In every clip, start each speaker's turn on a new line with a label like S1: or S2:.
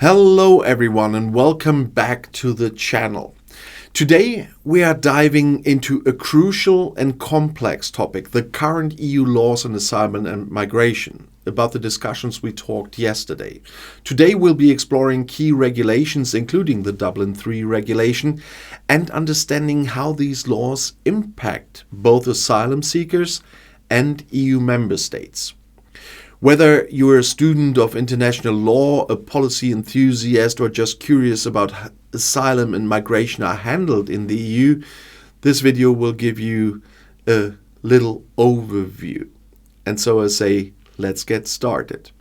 S1: Hello everyone and welcome back to the channel. Today we are diving into a crucial and complex topic, the current EU laws on asylum and migration, about the discussions we talked yesterday. Today we'll be exploring key regulations including the Dublin III regulation and understanding how these laws impact both asylum seekers and EU member states. Whether you're a student of international law, a policy enthusiast, or just curious about how asylum and migration are handled in the EU, this video will give you a little overview. And so I say, let's get started.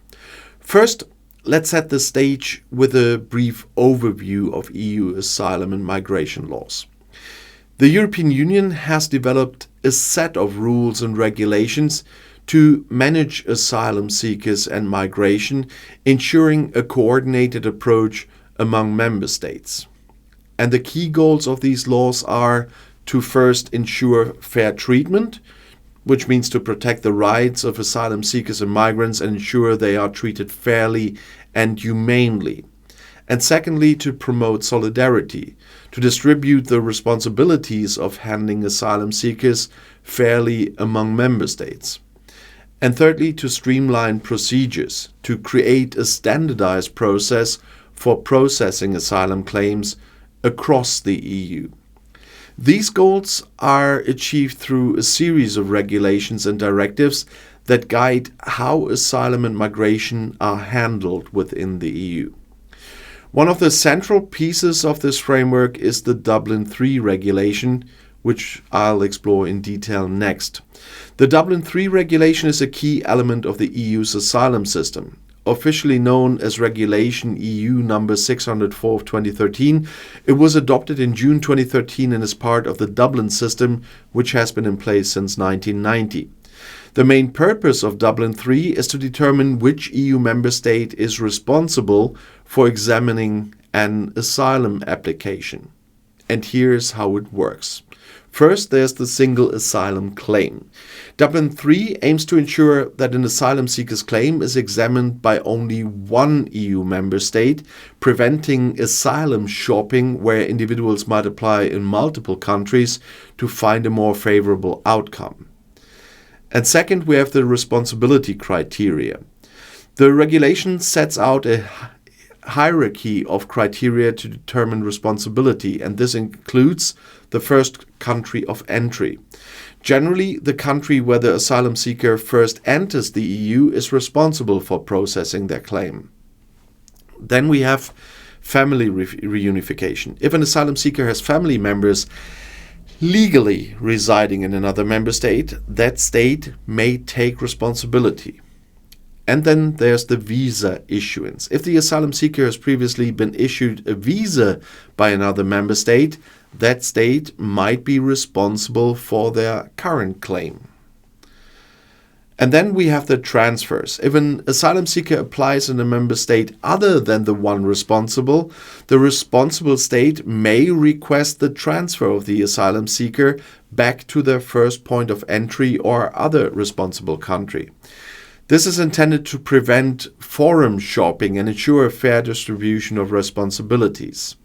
S1: First, let's set the stage with a brief overview of EU asylum and migration laws. The European Union has developed a set of rules and regulations to manage asylum seekers and migration, ensuring a coordinated approach among member states. And the key goals of these laws are to first ensure fair treatment, which means to protect the rights of asylum seekers and migrants and ensure they are treated fairly and humanely. And secondly, to promote solidarity, to distribute the responsibilities of handling asylum seekers fairly among member states. And thirdly, to streamline procedures, to create a standardized process for processing asylum claims across the EU. These goals are achieved through a series of regulations and directives that guide how asylum and migration are handled within the EU. One of the central pieces of this framework is the Dublin III regulation, which I'll explore in detail next. The Dublin III regulation is a key element of the EU's asylum system. Officially known as Regulation EU number 604 of 2013, it was adopted in June 2013 and is part of the Dublin system, which has been in place since 1990. The main purpose of Dublin III is to determine which EU member state is responsible for examining an asylum application. And here's how it works. First, there's the single asylum claim. Dublin III aims to ensure that an asylum seeker's claim is examined by only one EU member state, preventing asylum shopping where individuals might apply in multiple countries to find a more favorable outcome. And second, we have the responsibility criteria. The regulation sets out a hierarchy of criteria to determine responsibility, and this includes the first country of entry. Generally, the country where the asylum seeker first enters the EU is responsible for processing their claim. Then we have family reunification. If an asylum seeker has family members legally residing in another member state, that state may take responsibility. And then there's the visa issuance. If the asylum seeker has previously been issued a visa by another member state, that state might be responsible for their current claim. And then we have the transfers. If an asylum seeker applies in a member state other than the one responsible, the responsible state may request the transfer of the asylum seeker back to their first point of entry or other responsible country. This is intended to prevent forum shopping and ensure a fair distribution of responsibilities.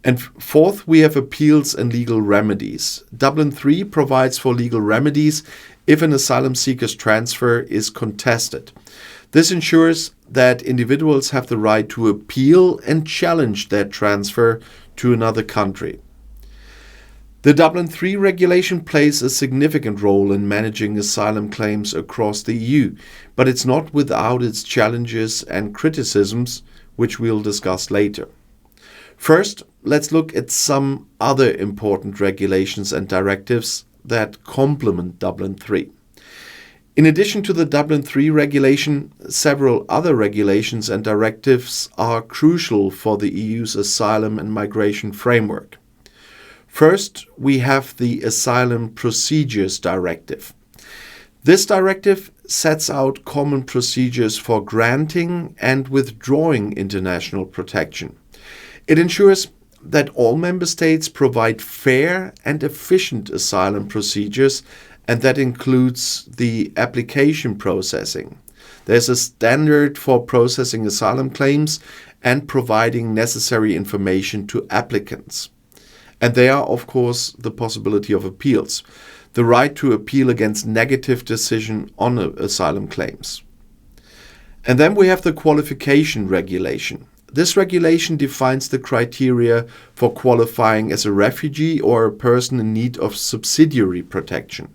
S1: And fourth, we have appeals and legal remedies. Dublin III provides for legal remedies if an asylum seeker's transfer is contested. This ensures that individuals have the right to appeal and challenge their transfer to another country. The Dublin III regulation plays a significant role in managing asylum claims across the EU, but it's not without its challenges and criticisms, which we'll discuss later. First, let's look at some other important regulations and directives that complement Dublin III. In addition to the Dublin III regulation, several other regulations and directives are crucial for the EU's asylum and migration framework. First, we have the Asylum Procedures Directive. This directive sets out common procedures for granting and withdrawing international protection. It ensures that all member states provide fair and efficient asylum procedures, and that includes the application processing. There's a standard for processing asylum claims, and providing necessary information to applicants. And there are, of course, the possibility of appeals, the right to appeal against negative decision on asylum claims. And then we have the qualification regulation. This regulation defines the criteria for qualifying as a refugee or a person in need of subsidiary protection.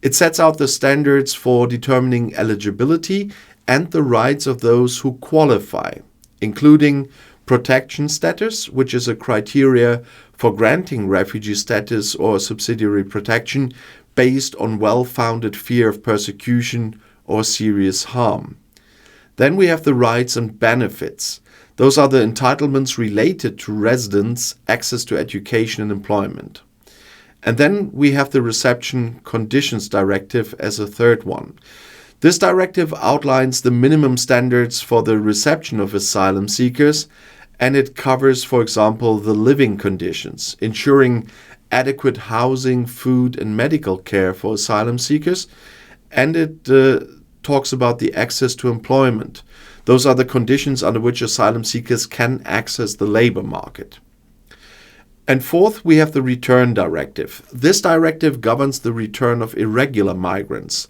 S1: It sets out the standards for determining eligibility and the rights of those who qualify, including protection status, which is a criteria for granting refugee status or subsidiary protection based on well-founded fear of persecution or serious harm. Then we have the rights and benefits. Those are the entitlements related to residence, access to education and employment. And then we have the Reception Conditions Directive as a third one. This directive outlines the minimum standards for the reception of asylum seekers, and it covers, for example, the living conditions, ensuring adequate housing, food, and medical care for asylum seekers, and it talks about the access to employment. Those are the conditions under which asylum seekers can access the labor market. And fourth, we have the Return Directive. This directive governs the return of irregular migrants,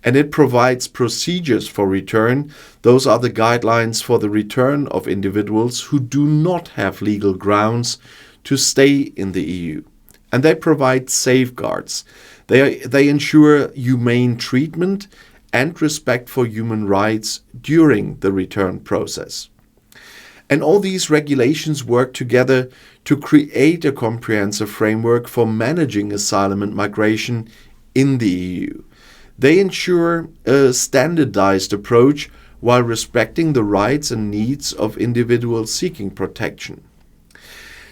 S1: and it provides procedures for return. Those are the guidelines for the return of individuals who do not have legal grounds to stay in the EU. And they provide safeguards. They ensure humane treatment and respect for human rights during the return process. And all these regulations work together to create a comprehensive framework for managing asylum and migration in the EU. They ensure a standardized approach while respecting the rights and needs of individuals seeking protection.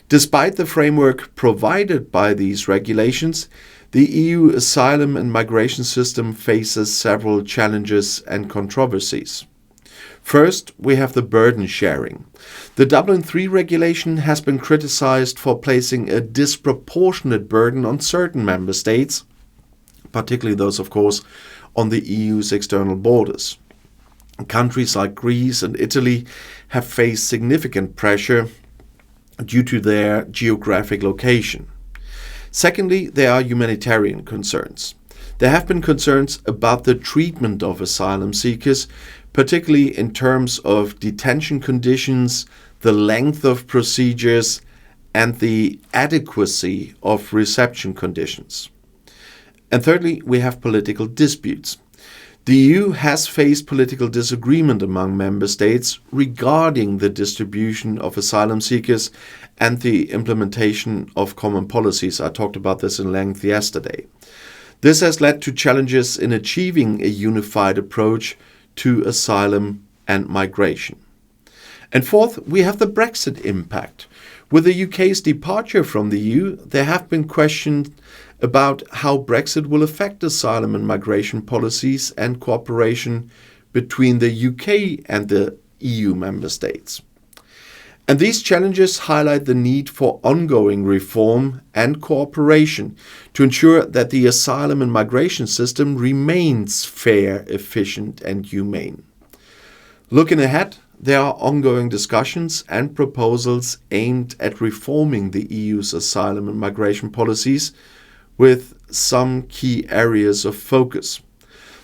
S1: Despite the framework provided by these regulations, the EU asylum and migration system faces several challenges and controversies. First, we have the burden sharing. The Dublin III regulation has been criticized for placing a disproportionate burden on certain member states, particularly those, of course, on the EU's external borders. Countries like Greece and Italy have faced significant pressure due to their geographic location. Secondly, there are humanitarian concerns. There have been concerns about the treatment of asylum seekers, particularly in terms of detention conditions, the length of procedures, and the adequacy of reception conditions. And thirdly, we have political disputes. The EU has faced political disagreement among member states regarding the distribution of asylum seekers and the implementation of common policies. I talked about this in length yesterday. This has led to challenges in achieving a unified approach to asylum and migration. And fourth, we have the Brexit impact. With the UK's departure from the EU, there have been questions about how Brexit will affect asylum and migration policies and cooperation between the UK and the EU member states. And these challenges highlight the need for ongoing reform and cooperation to ensure that the asylum and migration system remains fair, efficient, and humane. Looking ahead, there are ongoing discussions and proposals aimed at reforming the EU's asylum and migration policies with some key areas of focus.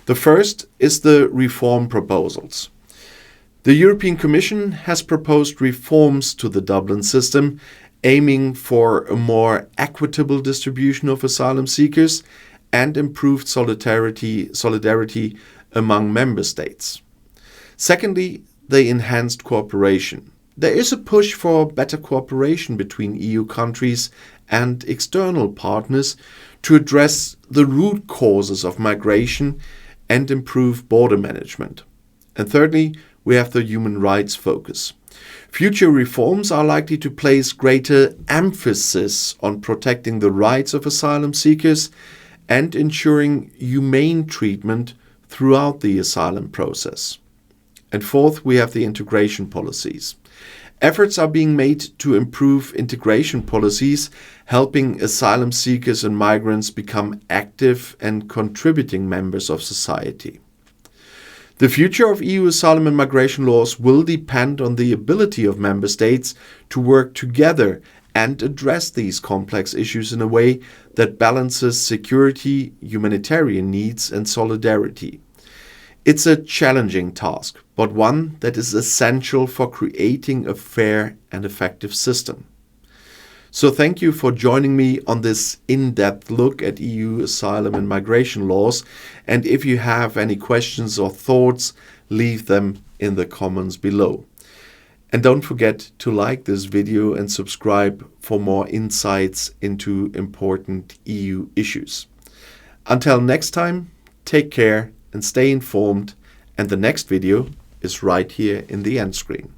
S1: The first is the reform proposals. The European Commission has proposed reforms to the Dublin system, aiming for a more equitable distribution of asylum seekers and improved solidarity among member states. Secondly, the enhanced cooperation. There is a push for better cooperation between EU countries and external partners to address the root causes of migration and improve border management. And thirdly, we have the human rights focus. Future reforms are likely to place greater emphasis on protecting the rights of asylum seekers and ensuring humane treatment throughout the asylum process. And fourth, we have the integration policies. Efforts are being made to improve integration policies, helping asylum seekers and migrants become active and contributing members of society. The future of EU asylum and migration laws will depend on the ability of member states to work together and address these complex issues in a way that balances security, humanitarian needs, and solidarity. It's a challenging task, but one that is essential for creating a fair and effective system. So thank you for joining me on this in-depth look at EU asylum and migration laws. And if you have any questions or thoughts, leave them in the comments below. And don't forget to like this video and subscribe for more insights into important EU issues. Until next time, take care and stay informed. And the next video is right here in the end screen.